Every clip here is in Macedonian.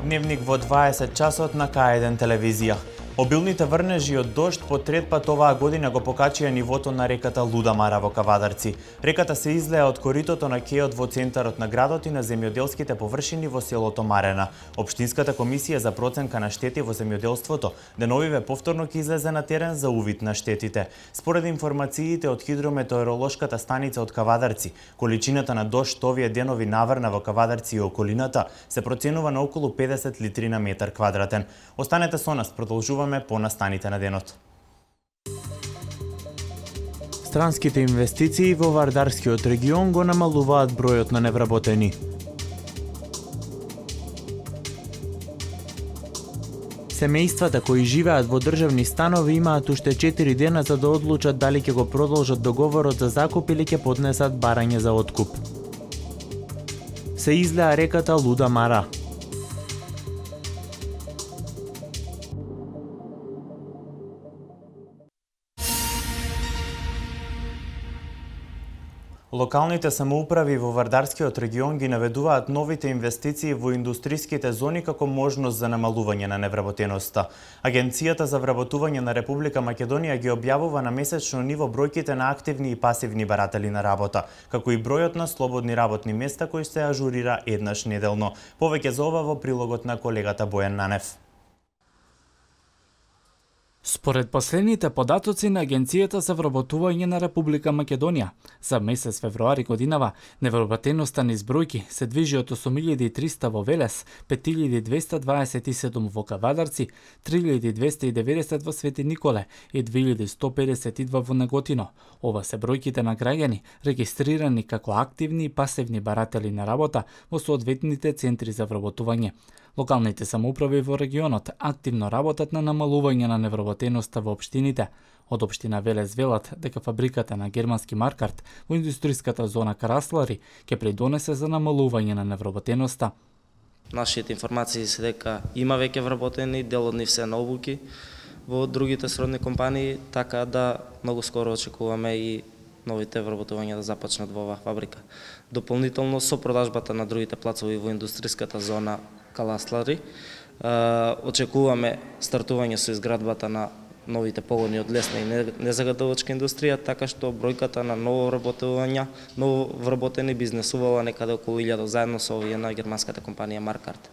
Дневник во 20 часот на К1 телевизија. Обилните врнежи од дожд по трет пат оваа година го покачија нивото на реката Луда Мара во Кавадарци. Реката се излеа од коритото на кеот во центарот на градот и на земјоделските површини во селото Марена. Општинската комисија за проценка на штети во земјоделството деновиве повторно ќе излезе на терен за увид на штетите. Според информациите од хидрометеоролошката станица од Кавадарци, количината на дожд овие денови наврна во Кавадарци и околината се проценува на околу 50 литри на метар квадратен. Останете со нас, продолжуваме по настаните на денот. Странските инвестиции во Вардарскиот регион го намалуваат бројот на невработени. Семејствата кои живеат во државни станови имаат уште 4 дена за да одлучат дали ќе го продолжат договорот за закуп или ќе поднесат барање за откуп. Се излеа реката Луда Мара. Локалните самоуправи во Вардарскиот регион ги наведуваат новите инвестиции во индустриските зони како можност за намалување на невработеноста. Агенцијата за вработување на Република Македонија ги објавува на месечно ниво бројките на активни и пасивни баратели на работа, како и бројот на слободни работни места кои се ажурира еднаш неделно. Повеќе за ова во прилогот на колегата Бојан Нанев. Според последните податоци на Агенцијата за вработување на Република Македонија, за месец февруари годинава, невработеноста низ бројки се движи од 8300 во Велес, 5227 во Кавадарци, 3290 во Свети Николе и 2152 во Неготино. Ова се бројките на граѓани регистрирани како активни и пасивни баратели на работа во соодветните центри за вработување. Локалните самоуправи во регионот активно работат на намалување на невработеноста во општините. Од општина Велес велат дека фабриката на германски Маркарт во индустријската зона Караслари ќе придонесе за намалување на невработеноста. Нашите информации се дека има веќе вработени, дел од нив се на обуки во другите сродни компании, така да многу скоро очекуваме и новите вработувања да започнат во оваа фабрика. Дополнително со продажбата на другите плацови во индустријската зона Каласлари, очекуваме стартување со изградбата на новите погони од лесна и незагадувачка индустрија, така што бројката на ново вработени бизнесувала некаде околу 1000 заедно со овие на германската компанија Маркарт.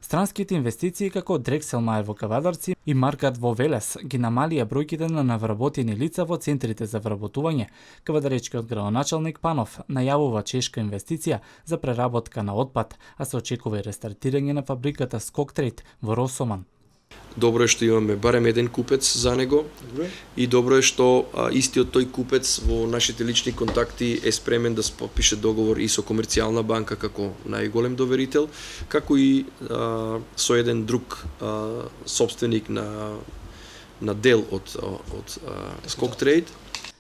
Странските инвестиции како Дрекселмаер во Кавадарци и Маркарт во Велес ги намалија бројките на навработени лица во центрите за вработување. Кавадаречкиот градоначалник Панов најавува чешка инвестиција за преработка на отпад, а се очекува и рестартирање на фабриката Скоктрейд во Росоман. Добро е што имаме барем еден купец за него и добро е што истиот тој купец во нашите лични контакти е спремен да подпише договор и со комерцијална банка како најголем доверител, како и со еден друг собственик на дел од Скоктрейд.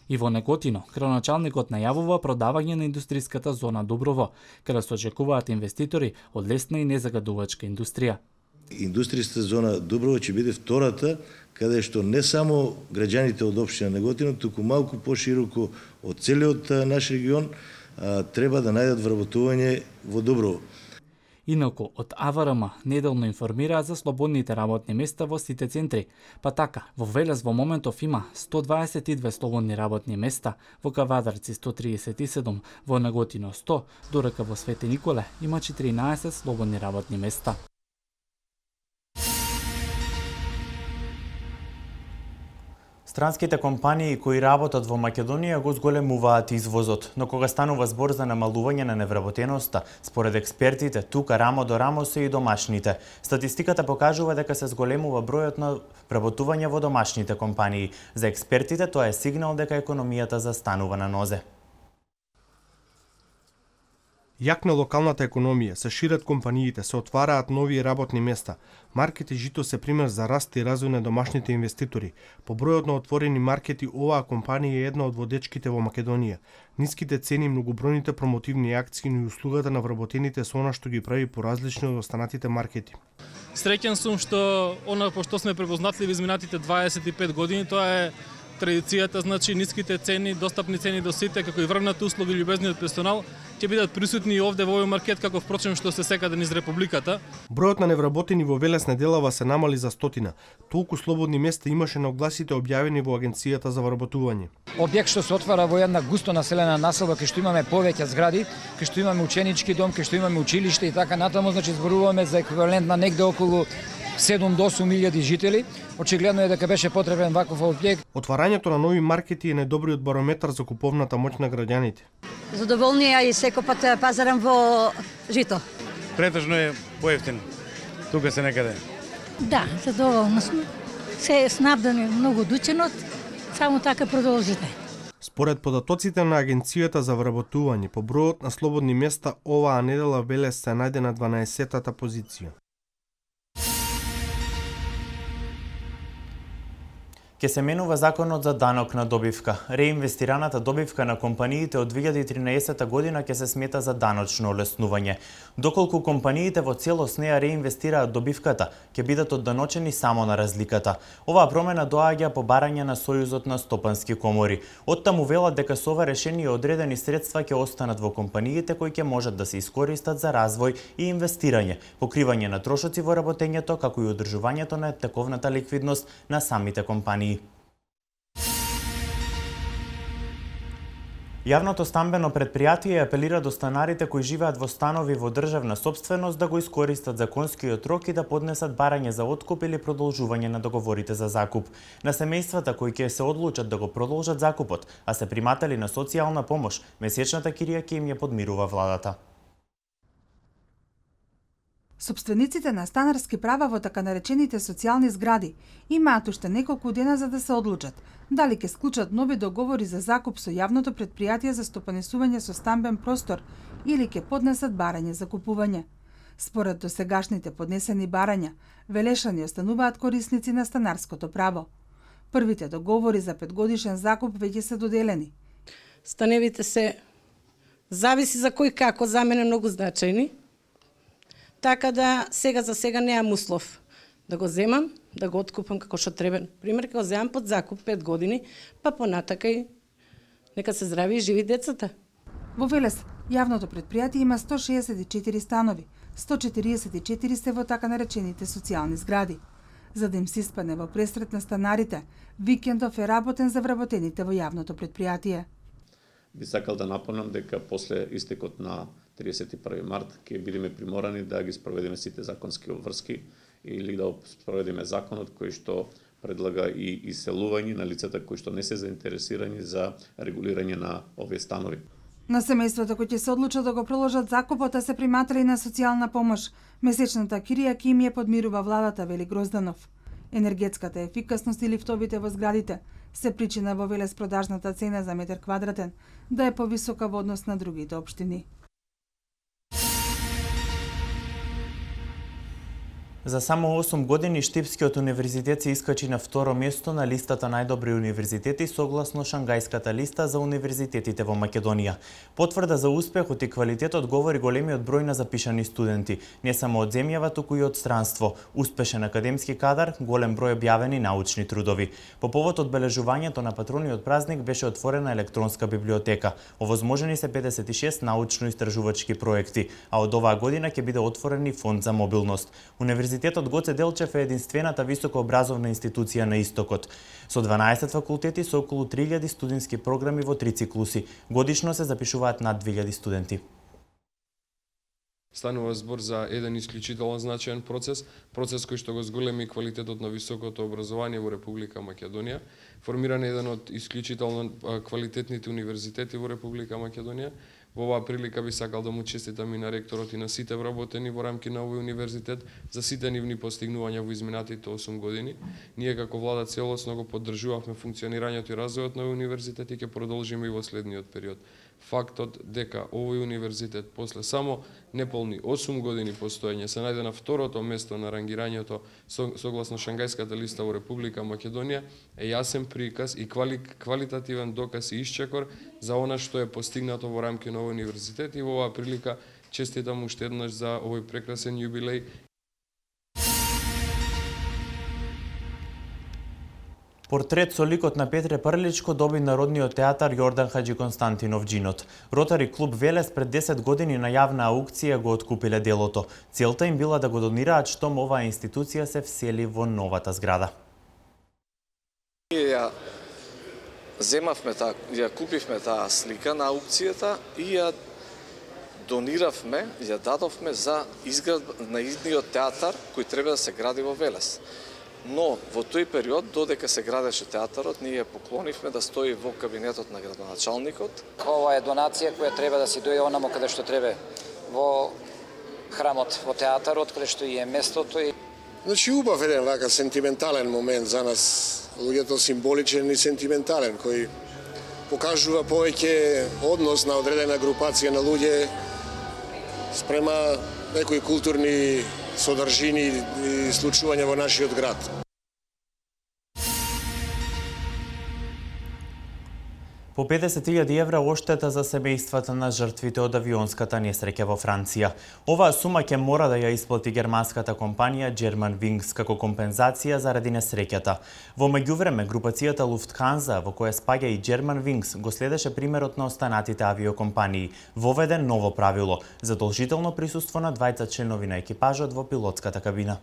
И во Неготино, градоначалникот најавува продавање на индустријската зона Дуброво, каде се очекуваат инвеститори од лесна и незагадувачка индустрија. Индустријската зона Дуброво ќе биде втората, каде што не само граѓаните од општина Неготино, туку малку пошироко од целиот наш регион треба да најдат вработување во Дуброво. Инаку, од АВРМ неделно информираат за слободните работни места во сите центри. Па така, во Велес во моментов има 122 слободни работни места, во Кавадарци 137, во Неготино 100, додека во Свети Николе има 14 слободни работни места. Странските компании кои работат во Македонија го зголемуваат извозот, но кога станува збор за намалување на невработеноста, според експертите, тука рамо до рамо се и домашните. Статистиката покажува дека се зголемува бројот на вработување во домашните компании. За експертите тоа е сигнал дека економијата застанува на нозе. Јак на локалната економија, се шират компаниите, се отвараат нови работни места. Маркети Жито се пример за раст и развој на домашните инвеститори. По бројот на отворени маркети, оваа компанија е една од водечките во Македонија. Ниските цени, многобројните промотивни акции и услугата на вработените со она што ги прави поразлични од останатите маркети. Среќен сум што она по што сме препознатливи изминатите 25 години, тоа е традицијата, значи ниските цени, достапни цени до сите, како и врвната услуга и љубезниот персонал, ќе бидат присутни и овде во овој маркет како впрочем што се секаде низ републиката. Бројот на невработени во Велес неделава се намали за 100. Толку слободни места имаше на огласите објавени во Агенцијата за вработување. Објект што се отвара во една густо населена населба, кај што имаме повеќе згради, кај што имаме ученички дом, кај што имаме училиште и така натаму, значи зборуваме за еквивалент на негде околу 7 до 8.000 жители. Очигледно е дека беше потребен ваков објект. Отварањето на нови маркети е најдобриот барометар за куповната моќ на граѓаните. Задоволни и секој пат пазарам во жито. Претежно е поевтин. Тука се некаде. Да, задоволна сум. Се снабдени многу дученот, само така продолжите. Според податоците на Агенцијата за вработување, по бројот на слободни места оваа недела Велес се најде на 12-тата позиција. Ке се менува законот за данок на добивка. Реинвестираната добивка на компаниите од 2013 година ќе се смета за даночно олеснување. Доколку компаниите во целост неа реинвестираат добивката, ќе бидат одданочени само на разликата. Оваа промена доаѓа по барање на Сојузот на стопански комори. Оттаму велат дека со ова решение одредени средства ќе останат во компаниите кои ќе можат да се искористат за развој и инвестирање, покривање на трошоци во работењето, како и одржувањето на тековната ликвидност на самите компании. Јавното стамбено предпријатие апелира до станарите кои живеат во станови во државна сопственост да го искористат законскиот рок и да поднесат барање за откуп или продолжување на договорите за закуп. На семејствата кои ќе се одлучат да го продолжат закупот, а се приматели на социјална помош, месечната кирија ќе им ја подмирува владата. Сопствениците на станарски права во така наречените социјални згради имаат уште неколку дена за да се одлучат дали ќе склучат нови договори за закуп со јавното предпријатие за стопанисување со стамбен простор или ќе поднесат барање за купување. Според досегашните поднесени барања, велешани остануваат корисници на станарското право. Првите договори за 5-годишен закуп веќе се доделени. Станевите се зависи за кој како, за мене многу значајни. Така да сега за сега неам услов да го земам, да го откупам како што треба. Пример, ќе го земам под закуп 5 години, па понатака и нека се здрави и живи децата. Во Велес, јавното предпријатие има 164 станови, 144 се во така наречените социјални згради. За да им се испадне во пресрет на станарите, викендов е работен за вработените во јавното предпријатие. Би сакал да напомнам дека после истекот на 31 март ќе бидеме приморани да ги спроведеме сите законски обврски или да спроведеме законот кој што предлага и иселување на лицата кои што не се заинтересирани за регулирање на овие станови. На семејствата кои ќе се одлучат да го проложат закупот, а се приматали на социјална помош, месечната кирија ќе им ја подмирува владата, вели Грозданов. Енергетската ефикасност и лифтовите во зградите се причина во Велес продажната цена за метар квадратен да е повисока во однос на другите општини. За само 8 години Штипскиот универзитет се искачи на второ место на листата најдобри универзитети согласно Шангајската листа за универзитетите во Македонија. Потврда за успехот и квалитетот говори големиот број на запишани студенти, не само од земјава, туку и од странство, успешен академски кадар, голем број објавени научни трудови. По повод одбележувањето на патрониот празник беше отворена електронска библиотека. Овозможени се 56 научно-истражувачки проекти, а од оваа година ќе биде отворен и фонд за мобилност. Универзитетот Гоце Делчев е единствената високообразовна институција на Истокот. Со 12 факултети со околу 3000 студентски програми во 3 циклуси. Годишно се запишуваат над 2000 студенти. Станува збор за еден исклучително значаен процес кој што го зголеми квалитетот на високото образование во Република Македонија. Формиран е еден од исклучително квалитетните универзитети во Република Македонија. Во оваа прилика би сакал да му честитам и на ректорот и на сите вработени во рамки на овој универзитет за сите нивни постигнувања во изминатите 8 години. Ние како влада целосно го поддржувавме функционирањето и развојот на овој универзитет и ќе продолжиме и во следниот период. Фактот дека овој универзитет после само неполни 8 години постоење се најде на второто место на рангирањето согласно Шангајската листа во Република Македонија е јасен приказ и квалитативен доказ и исчекор за она што е постигнато во рамки на овој универзитет и во оваа прилика честитам уште еднаш за овој прекрасен јубилеј. Портрет со ликот на Петре Прличко доби Народниот театар Јордан Хаджи Константинов Джинот. Ротари клуб Велес пред 10 години на јавна аукција го откупиле делото. Целта им била да го донираат штом оваа институција се всели во новата зграда. Ја земавме ја купивме таа слика на аукцијата и ја дониравме, ја дадовме за изградба на идниот театар кој треба да се гради во Велес. Но во тој период, додека се градеше театарот, ние ја поклонивме да стои во кабинетот на градоначалникот. Ова е донација која треба да си дојде онамо каде што треба, во храмот, во театарот, каде што и е местото. Значи, убав еден вака сентиментален момент за нас, луѓето символичен и сентиментален, кој покажува повеќе однос на одредена групација на луѓе спрема некои културни содржини и случувања во нашиот град. По 50.000 евра оштета за семејствата на жртвите од авионската несреќа во Франција. Оваа сума ќе мора да ја исплати германската компанија Germanwings како компензација заради несреќата. Во меѓувреме, групацијата Lufthansa, во која спаѓа и Germanwings, го следеше примерот на останатите авиокомпании. Воведе ново правило – задолжително присуство на двајца членови на екипажот во пилотската кабина.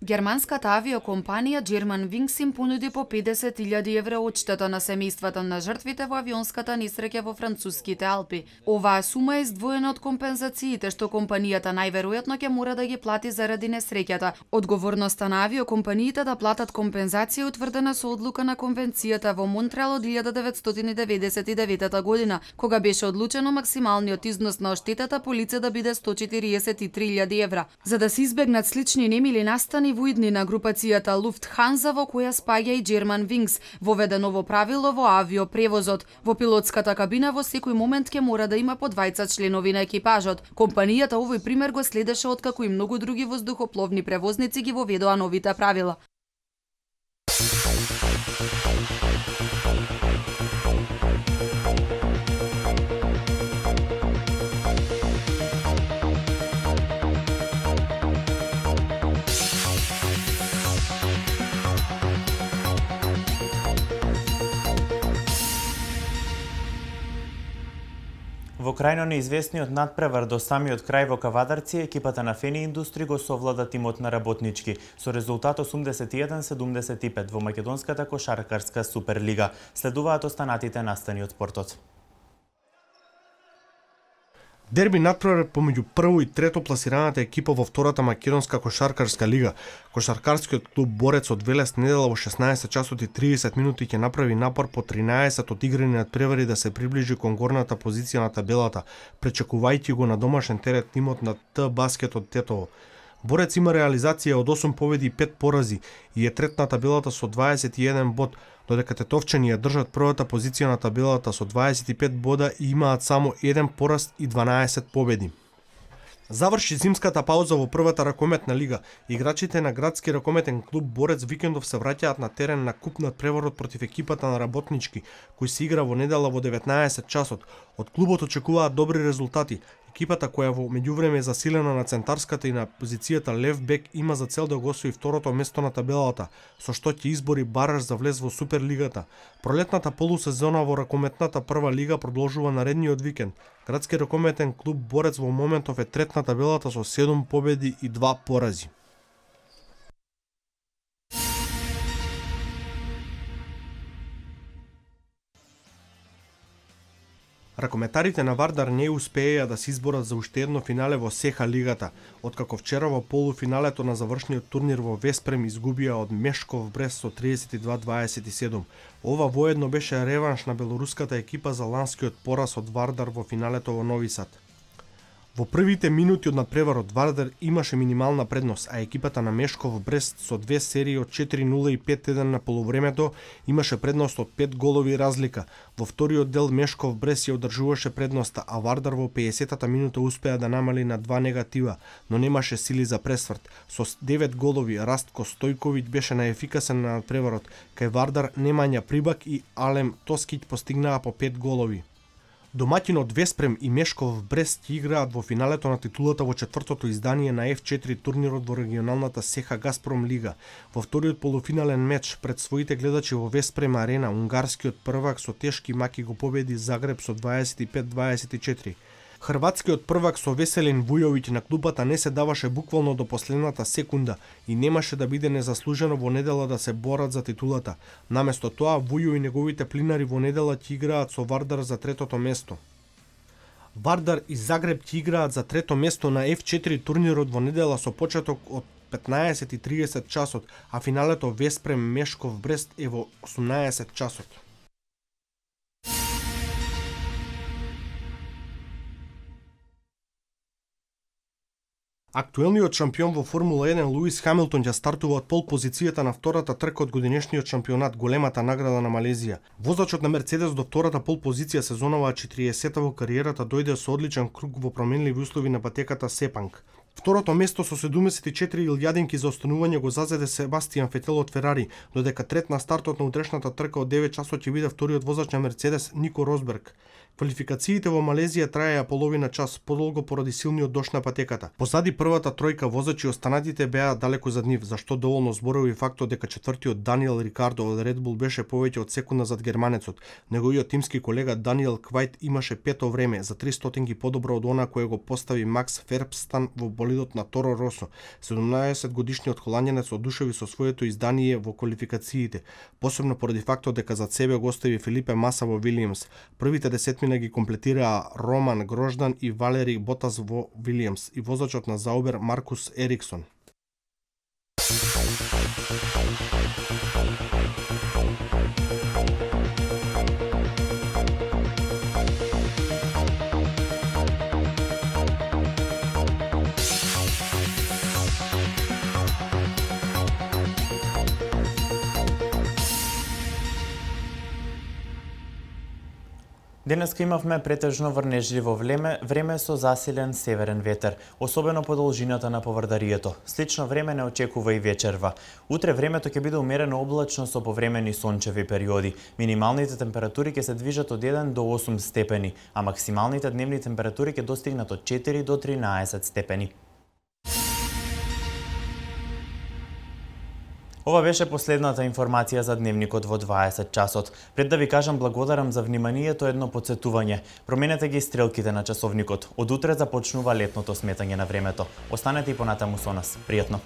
Германската авиокомпанија Germanwings им понуди по 50.000 евра одштета на семејствата на жртвите во авионската несреќа во француските Алпи. Оваа сума е издвоена од компензациите што компанијата најверојатно ќе мора да ги плати заради несреќата. Одговорноста на авиокомпаниите да платат компензација е утврдена со одлука на конвенцијата во Монтреал од 1999 година, кога беше одлучено максималниот износ на оштетата по лице да биде 143.000 евра. За да се избегнат слични немили настани во иднина, групацијата Lufthansa, во која спаѓа и Germanwings, воведе ново правило во авиопревозот. Во пилотската кабина во секој момент ќе мора да има по двајца членови на екипажот. Компанијата овој пример го следеше откако и многу други воздухопловни превозници ги воведоа новите правила. Во крајно неизвестниот надпревар до самиот крај во Кавадарци, екипата на Фени Индустри го совлада тимот на работнички со резултат 81-75 во македонската кошаркарска суперлига. Следуваат останатите настани од спортот. Дерби надпревар помеѓу прво и трето пласираната екипа во втората македонска кошаркарска лига. Кошаркарскиот клуб Борец од Велес недела во 16 часот и 30 минути ќе направи напор по 13 одиграни надпревари да се приближи кон горната позиција на табелата, пречекувајќи го на домашен терен тимот на Т Баскет од Тетово. Борец има реализација од 8 победи и 5 порази и е трет на табелата со 21 бод, додека тетовчани ја држат првата позиција на табелата со 25 бода и имаат само 1 пораз и 12 победи. Заврши зимската пауза во првата ракометна лига. Играчите на градски ракометен клуб Борец викендов се враќаат на терен на куп надпреварот против екипата на работнички, кој се игра во недела во 19 часот. Од клубот очекуваат добри резултати. Екипата која во меѓувреме е засилена на центарската и на позицијата лев бек има за цел да го освои второто место на табелата, со што ќе избори бараж за влез во Суперлигата. Пролетната полусезона во ракометната прва лига продолжува наредниот викенд. Градски ракометен клуб Борец во моментов е трет на табелата со 7 победи и 2 порази. Ракометарите на Вардар не успееја да се изборат за уште едно финале во СЕХА лигата, откако вчера во полуфиналето на завршниот турнир во Веспрем изгубија од Мешков Брест со 32-27. Ова воедно беше реванш на белоруската екипа за ланскиот пораз од Вардар во финалето во Нови Сад. Во првите минути од надпреварот Вардар имаше минимална предност, а екипата на Мешков Брест со две серии од 4-0 и 5-1 на полувремето имаше предност од 5 голови разлика. Во вториот дел Мешков Брест ја одржуваше предноста, а Вардар во 50-та минута успеа да намали на 2 негатива, но немаше сили за пресврт. Со 9 голови Растко Стојковиќ беше најефикасен на надпреварот, кај Вардар Немања Прибак и Алем Тоскиќ постигнаа по 5 голови. Домаќинот Веспрем и Мешков Брест ќе играат во финалето на титулата во четвртото издание на F4 турнирот во регионалната СЕХА Газпром Лига. Во вториот полуфинален меч пред своите гледачи во Веспрем арена, унгарскиот првак со тешки маки го победи Загреб со 25-24. Хрватскиот првак со Веселин Вујовиќ на клупата не се даваше буквално до последната секунда и немаше да биде незаслужено во недела да се борат за титулата. Наместо тоа, Вујо и неговите плинари во недела ќе играат со Вардар за третото место. Вардар и Загреб ќе играат за трето место на F4 турнирот во недела со почеток од 15:30 часот, а финалето Веспрем Мешков Брест е во 18 часот. Актуелниот шампион во Формула 1 Луис Хамилтон ќе стартува од пол позицијата на втората трка од годинешниот шампионат, големата награда на Малезија. Возачот на Мерцедес до втората пол позиција сезоноваа 40-та во кариерата дојде со одличен круг во променливи услови на патеката Сепанг. Второто место со 74 илјадинки за останување го зазеде Себастијан Фетел од Ферари, додека трет на стартот на утрешната трка од 9 часот ќе биде вториот возач на Мерцедес Нико Росберг. Квалификациите во Малезија траеа половина час подолго поради силниот дожд на патеката. Позади првата тројка возачи останатите беа далеку зад нив, зашто доволно зборови фактот дека четвртиот Даниел Рикардо од Red Bull беше повеќе од секунда зад германецот. Неговиот тимски колега Даниел Квајт имаше пето време, за 300 подобро од она кое го постави Макс Ферпстан во болидот на Торо Росо. 17-годишниот холандјанец одушеви со своето издание во квалификациите, посебно поради фактот дека зад себе го остави Филипе Маса во Вилијамс. Првите 10 ги комплетираа Роман Грождан и Валери Ботас во Вилијамс и возачот на Заубер Маркус Ериксон. Денеска имавме претежно врнежливо време со засилен северен ветер, особено по должината на поврдарието. Слично време не очекува и вечерва. Утре времето ќе биде умерено облачно со повремени сончеви периоди. Минималните температури ќе се движат од 1 до 8 степени, а максималните дневни температури ќе достигнат од 4 до 13 степени. Ова беше последната информација за дневникот во 20 часот. Пред да ви кажам благодарам за вниманието, едно подсетување. Променете ги стрелките на часовникот. Од утре започнува летното сметање на времето. Останете и понатаму со нас. Пријатно.